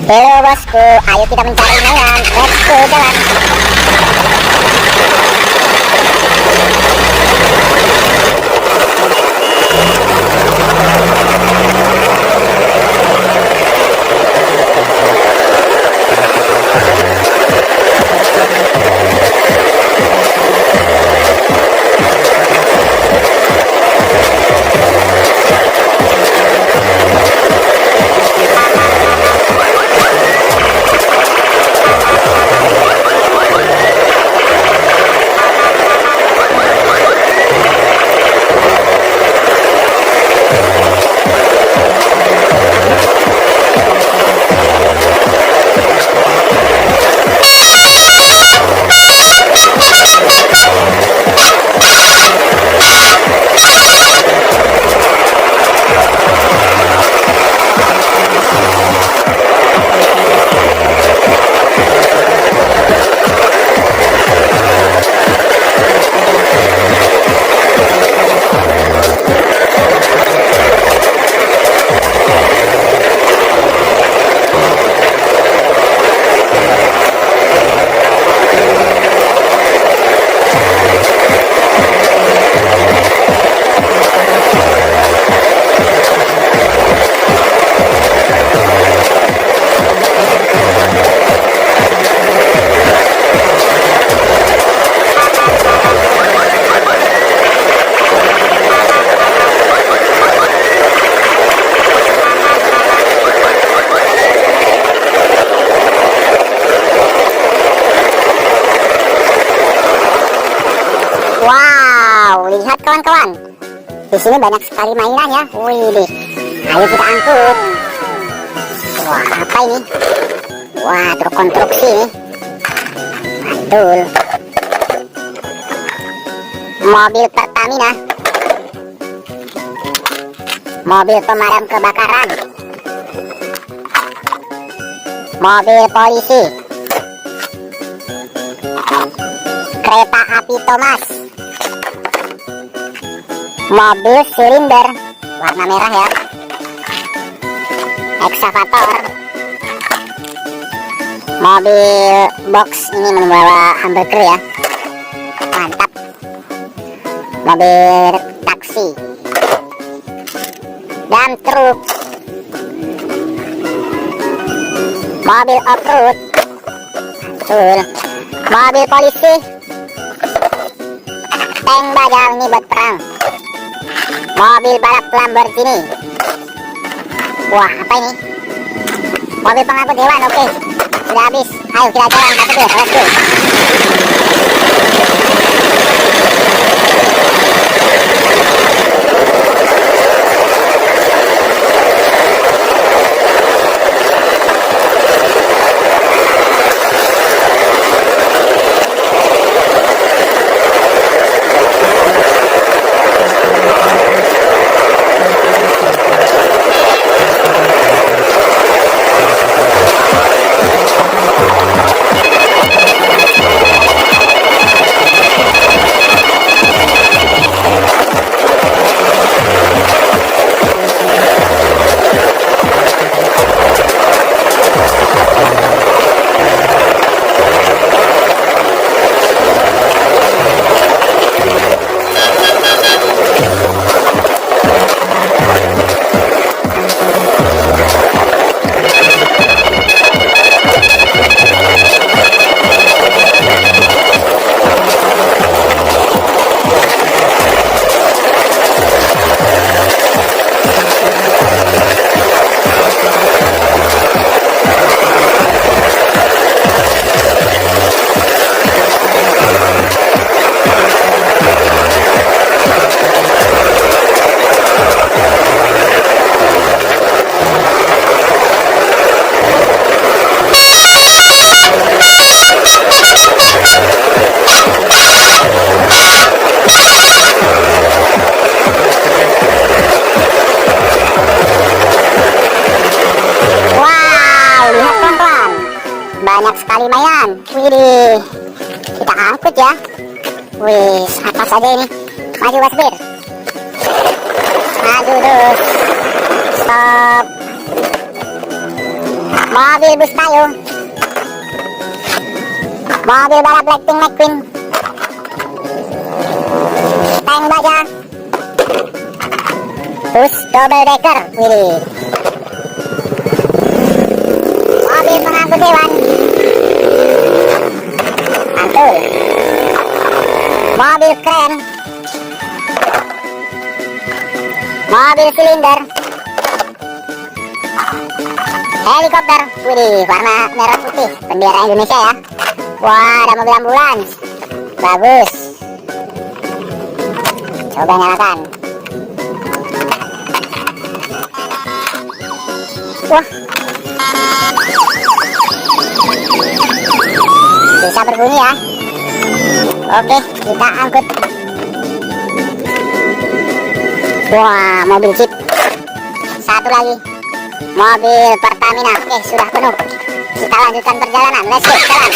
Halo bosku, ayo kita mencari mainan. Let's go, jalan. Wow, lihat kawan-kawan. Di sini banyak sekali mainan ya. Wih, ayo kita angkut. Wah, apa ini? Wah, truk konstruksi nih. Mantul. Mobil Pertamina. Mobil pemadam kebakaran. Mobil polisi. Kereta api Thomas. Mobil silinder warna merah ya. Ekskavator. Mobil box ini membawa hamburger ya. Mantap. Mobil taksi. Dan truk. Mobil off-road. Mantul. Mobil polisi. Tank bajal ini buat perang. Mobil balap Lamborghini. Wah, apa ini? Mobil pengangkut hewan. Oke, sudah habis. Ayo kita jalan. Let's go. banyak sekali mainan. Widih, kita angkut ya. Wih, apa saja ini? Maju Wasbir, maju terus, stop, mobil bus kayu, mobil balap Lightning McQueen, tank baja, bus double decker, widih, mobil pengangkut hewan, mantul, mobil kren, mobil silinder, helikopter, widih, warna merah putih, bendera Indonesia ya. Wah, ada mobil ambulans, bagus. Coba nyalakan. Wah, bisa berbunyi ya. Oke, kita angkut. Wah, mobil jeep. Satu lagi, mobil Pertamina. Oke, sudah penuh. Kita lanjutkan perjalanan. Let's go, jalan.